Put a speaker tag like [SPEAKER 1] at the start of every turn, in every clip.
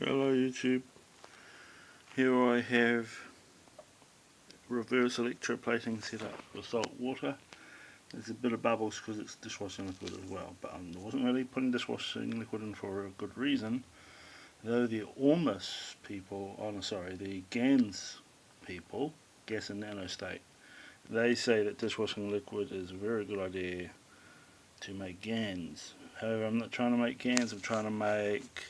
[SPEAKER 1] Hello YouTube, here I have reverse electroplating set up with salt water. There's a bit of bubbles because it's dishwashing liquid as well, but I wasn't really putting dishwashing liquid in for a good reason. Though the Ormus people, the GANS people, gas and nanostate, they say that dishwashing liquid is a very good idea to make GANs. However, I'm not trying to make GANs, I'm trying to make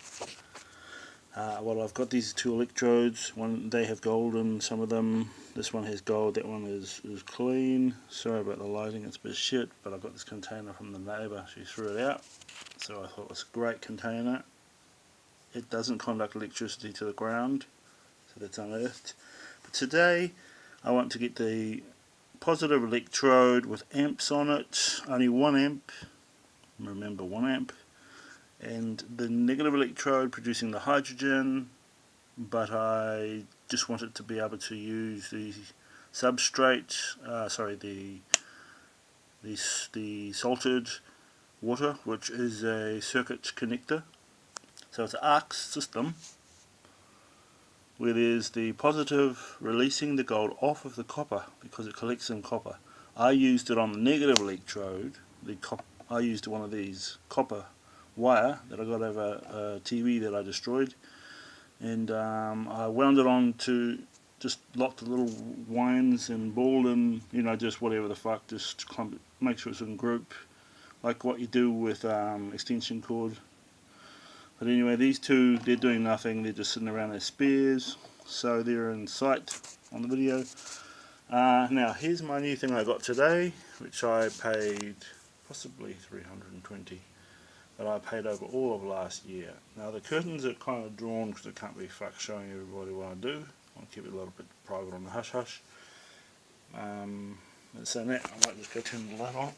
[SPEAKER 1] well, I've got these two electrodes. They have gold in some of them. This one has gold, that one is clean. Sorry about the lighting, it's a bit shit, but I got this container from the neighbour. She threw it out, so I thought it was a great container. It doesn't conduct electricity to the ground, so that's unearthed. But today I want to get the positive electrode with amps on it, only 1 amp, remember 1 amp. And the negative electrode producing the hydrogen, but I just want it to be able to use the substrate, the salted water, which is a circuit connector. So it's an arc system where there's the positive releasing the gold off of the copper because it collects in copper. I used it on the negative electrode. I used one of these copper wire that I got over a TV that I destroyed, and I wound it on to just lots of little winds and ball and just whatever the fuck, just make sure it's in group like what you do with extension cord. But anyway, these two, they're doing nothing, they're just sitting around their spares, so they're in sight on the video. Now here's my new thing I got today, which I paid possibly $320, but I paid over all of last year. Now the curtains are kind of drawn because I can't be fucked showing everybody what I do. I'll keep it a little bit private on the hush hush. So now I might just go turn the light on,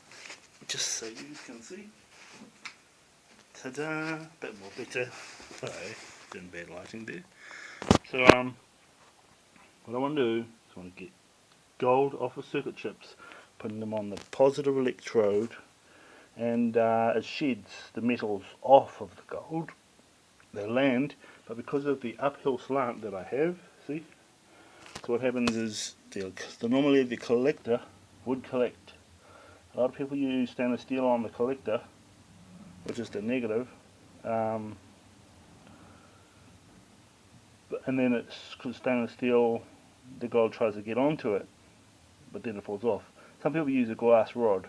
[SPEAKER 1] just so you can see. Ta-da! Bit more better. Sorry, doing bad lighting there. So what I want to do is I want to get gold off of circuit chips, putting them on the positive electrode, and it sheds the metals off of the gold. They land, but because of the uphill slant that I have, see? So what happens is, normally the collector would collect. A lot of people use stainless steel on the collector, which is the negative, and then it's stainless steel, the gold tries to get onto it, but then it falls off. Some people use a glass rod.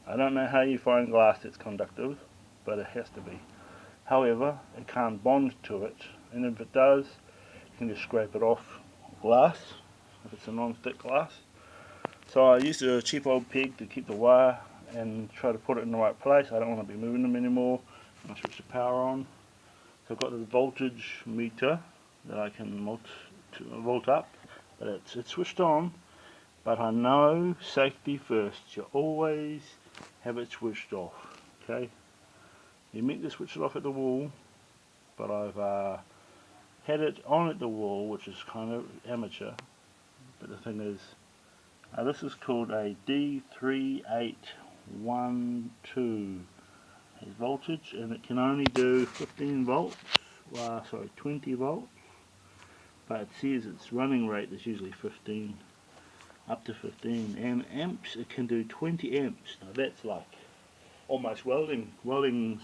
[SPEAKER 1] I don't know how you find glass that's conductive, but it has to be. However, it can't bond to it, and if it does, you can just scrape it off glass, if it's a non-stick glass. So I used a cheap old peg to keep the wire and try to put it in the right place. I don't want to be moving them anymore. I switch the power on. So I've got this voltage meter that I can volt up, but it's switched on. But I know safety first. You always have it switched off. Okay. You meant to switch it off at the wall, but I've had it on at the wall, which is kind of amateur. But the thing is, this is called a D3812. Has voltage, and it can only do 15 volts. 20 volts. But it says its running rate is usually 15. Up to 15, and amps, it can do 20 amps. Now that's like almost welding. Welding's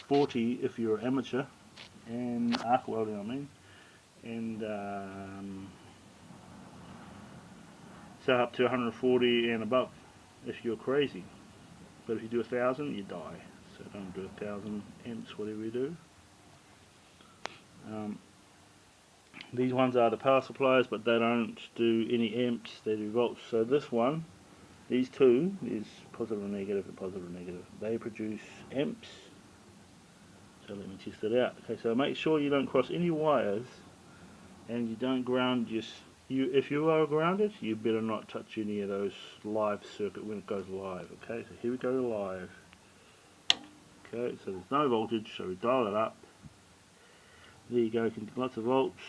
[SPEAKER 1] 40 if you're amateur, and arc welding I mean, and so up to 140 and above if you're crazy. But if you do 1,000, you die. So don't do 1,000 amps whatever you do. These ones are the power supplies, but they don't do any amps, they do volts. So this one, these two, is positive and negative and positive and negative. They produce amps. So let me test it out. Okay, so make sure you don't cross any wires, and you don't ground if you are grounded, you better not touch any of those live circuit when it goes live. Okay, so here we go live. Okay, so there's no voltage, so we dial it up. There you go, you can get lots of volts.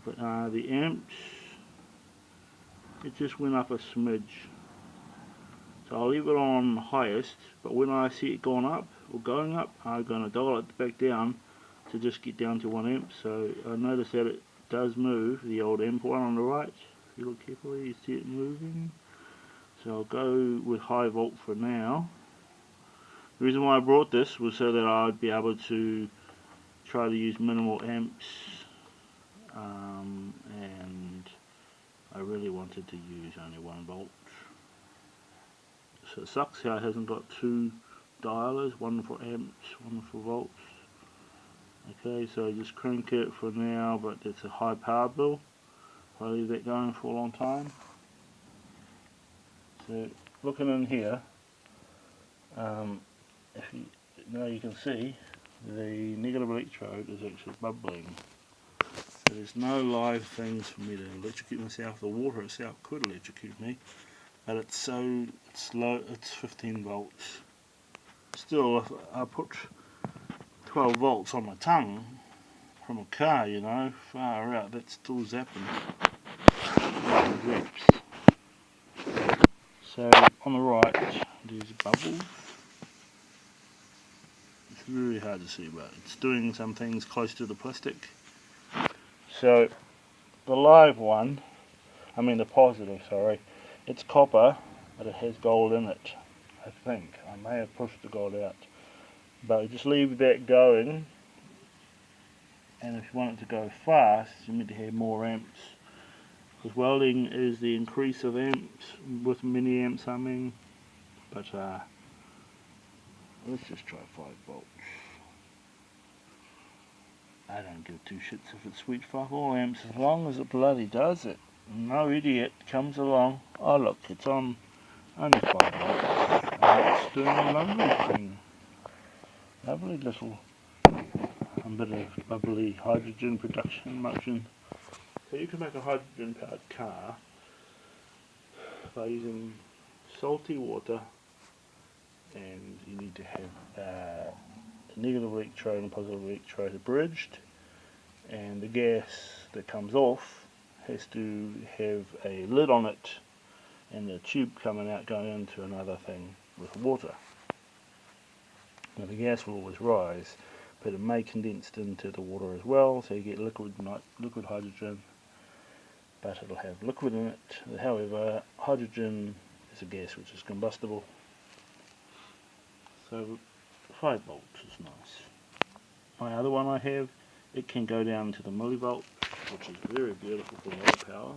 [SPEAKER 1] But the amps, it just went up a smidge. So I'll leave it on highest, but when I see it gone up, or going up, I'm going to dial it back down to just get down to 1 amp. So I notice that it does move, the old amp one on the right. If you look carefully, you see it moving. So I'll go with high volt for now. The reason why I brought this was so that I'd be able to try to use minimal amps, and I really wanted to use only 1 volt. So it sucks how it hasn't got 2 dialers, one for amps, one for volts. Okay, so just crank it for now, but it's a high power bill. I'll leave that going for a long time. So looking in here, if you now you can see the negative electrode is actually bubbling. So there's no live things for me to electrocute myself. The water itself could electrocute me, but it's low. It's 15 volts. Still, if I put 12 volts on my tongue from a car, you know, far out, that's still zapping. So on the right, there's bubbles. It's really hard to see, but it's doing some things close to the plastic. So the live one, the positive, sorry, it's copper, but it has gold in it, I think. I may have pushed the gold out. But just leave that going, and if you want it to go fast, you need to have more amps. Because welding is the increase of amps, with mini amps but let's just try 5 volts. I don't give 2 shits if it's sweet fuck all amps, as long as it bloody does it. No idiot comes along, oh look, it's on only 5 volts, and it's doing a lovely thing. Lovely little bit of bubbly hydrogen production motion. So you can make a hydrogen powered car by using salty water, and you need to have a negative electrode and positive electrode bridged, and the gas that comes off has to have a lid on it, and the tube coming out going into another thing with water. Now the gas will always rise, but it may condense into the water as well, so you get liquid hydrogen, but it'll have liquid in it. However, hydrogen is a gas which is combustible, so 5 volts is nice. My other one I have, it can go down to the millivolt, which is very beautiful for low power,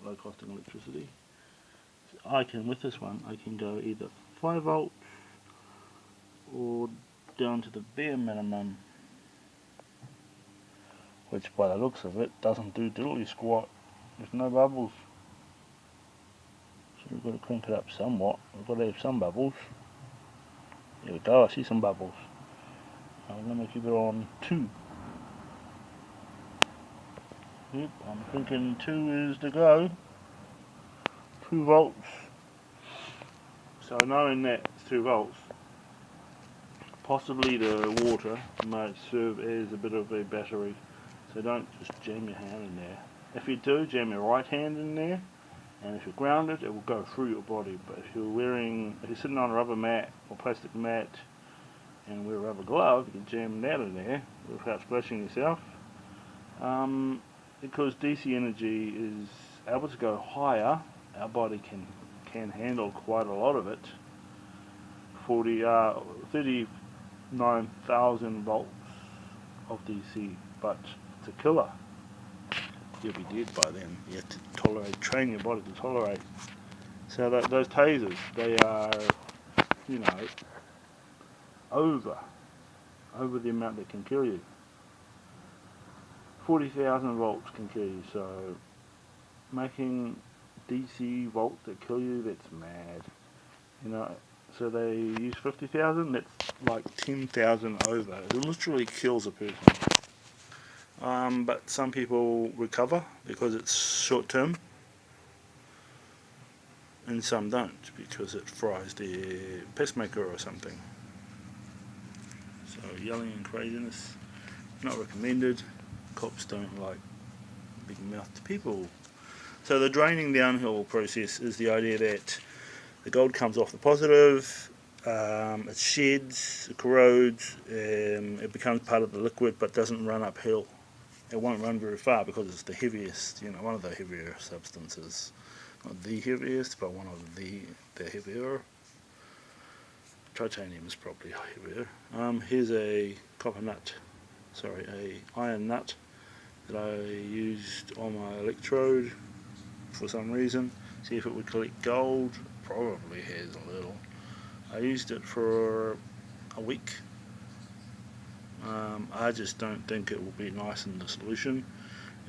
[SPEAKER 1] low costing electricity. So with this one, I can go either 5 volts or down to the bare minimum, which by the looks of it doesn't do diddly squat. There's no bubbles, so we've got to crank it up somewhat. We've got to have some bubbles. There we go, I see some bubbles. I'm going to keep it on 2. Yep, I'm thinking 2 is the go. 2 volts. So knowing that it's 2 volts, possibly the water might serve as a bit of a battery, so don't just jam your hand in there. If you do, jam your right hand in there, and if you're grounded, it will go through your body. But if you're sitting on a rubber mat or plastic mat and wear a rubber glove, you can jam that in there without splashing yourself. Because DC energy is able to go higher, our body can handle quite a lot of it. 39,000 volts of DC, but it's a killer. You'll be dead by then. You have to train your body to tolerate. So those tasers, they are, over the amount that can kill you. 40,000 volts can kill you, so making DC volts that kill you, that's mad. So they use 50,000, that's like 10,000 over. It literally kills a person. But some people recover because it's short term, and some don't because it fries their pacemaker or something. So yelling and craziness, not recommended. Cops don't like big mouthed people. So the draining downhill process is the idea that the gold comes off the positive, it sheds, it corrodes, it becomes part of the liquid but doesn't run uphill. It won't run very far because it's the heaviest, one of the heavier substances. Not the heaviest, but one of the heavier. Titanium is probably heavier. Here's a iron nut that I used on my electrode for some reason. See if it would collect gold. Probably has a little. I used it for a week. I just don't think it will be nice in the solution.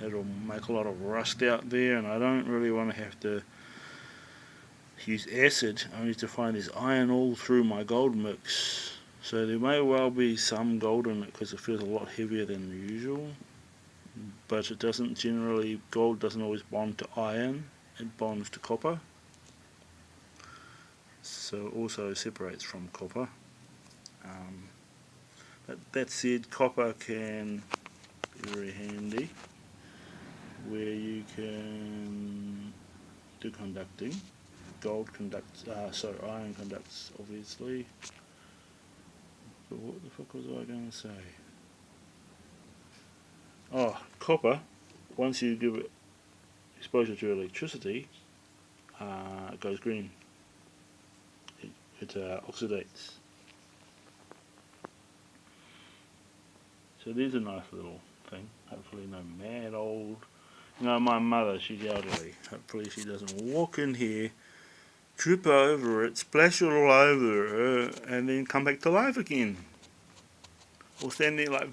[SPEAKER 1] It'll make a lot of rust out there, and I don't really want to have to use acid. I need to find this iron all through my gold mix. So there may well be some gold in it because it feels a lot heavier than usual. But it doesn't generally, gold doesn't always bond to iron, it bonds to copper. So it also separates from copper. But that said, copper can be very handy where you can do conducting. Gold conducts, iron conducts obviously. But what the fuck was I going to say? Oh, copper, once you give it exposure to electricity, it goes green. It oxidates. So there's a nice little thing. Hopefully no mad old... my mother, she's elderly. Hopefully she doesn't walk in here, trip over it, splash it all over her, and then come back to life again. Or stand there like...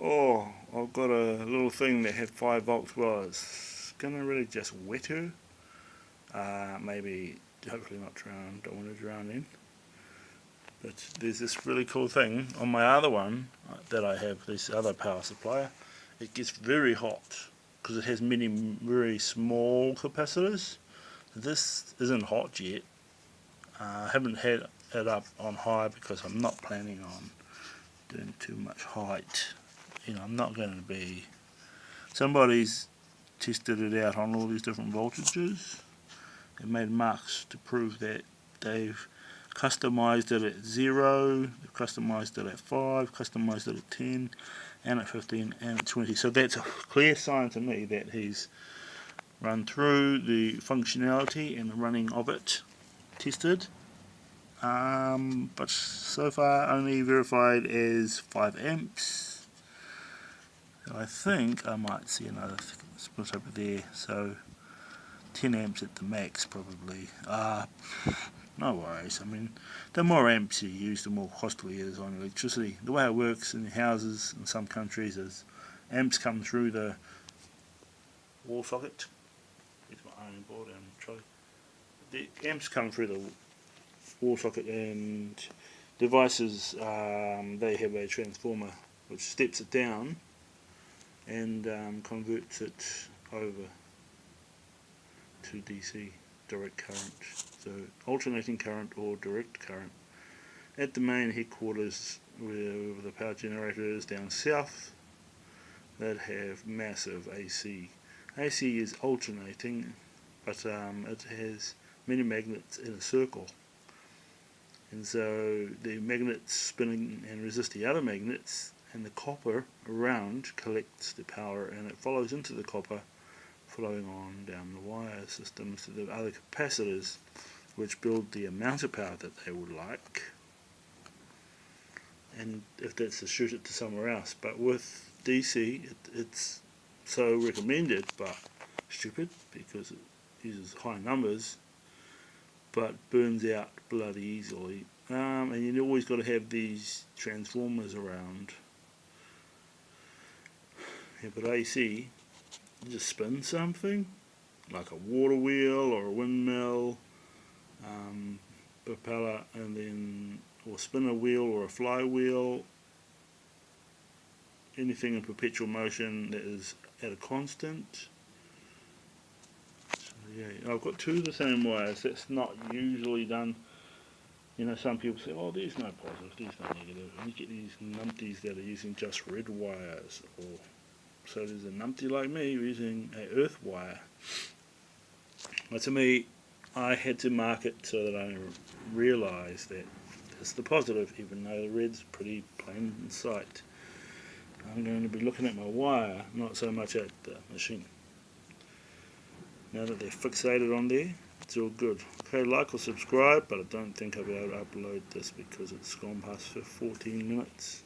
[SPEAKER 1] Oh, I've got a little thing that had 5 volts. Well, it's gonna really just wet her. Maybe, hopefully not drown. Don't want to drown in. But there's this really cool thing on my other one that I have, this other power supply. It gets very hot because it has many very small capacitors. This isn't hot yet. I haven't had it up on high because I'm not planning on doing too much height. I'm not going to be... Somebody's tested it out on all these different voltages. They made marks to prove that they've customized it at 0, they've customized it at 5, customized it at 10, and at 15, and at 20. So that's a clear sign to me that he's run through the functionality and the running of it, tested. But so far only verified as 5 amps. So I think I might see another split over there. So 10 amps at the max probably. No worries. I mean, the more amps you use, the more costly it is on electricity. The way it works in houses in some countries is amps come through the wall socket. Here's my iron board and trolley. The amps come through the wall socket, and devices, they have a transformer which steps it down and converts it over to DC, direct current. So alternating current or direct current. At the main headquarters where the power generator is down south, that have massive AC. AC is alternating, but it has many magnets in a circle. And so the magnets spinning and resist the other magnets, and the copper around collects the power and it follows into the copper, flowing on down the wire systems to the other capacitors, which build the amount of power that they would like. And if that's to shoot it to somewhere else. But with DC, it's so recommended, but stupid, because it uses high numbers, but burns out bloody easily. And you always got to have these transformers around. Yeah, but AC, you just spin something, like a water wheel or a windmill, propeller, and then, or spin a wheel or a flywheel, anything in perpetual motion that is at a constant. So yeah, I've got 2 of the same wires. That's not usually done. Some people say, oh, there's no positive, there's no negative, and you get these numpties that are using just red wires, or so there's a numpty like me using a earth wire. But to me, I had to mark it so that I realise that it's the positive, even though the red's pretty plain in sight. I'm going to be looking at my wire, not so much at the machine. Now that they're fixated on there, it's all good. Okay, like or subscribe, but I don't think I'll be able to upload this because it's gone past for 14 minutes.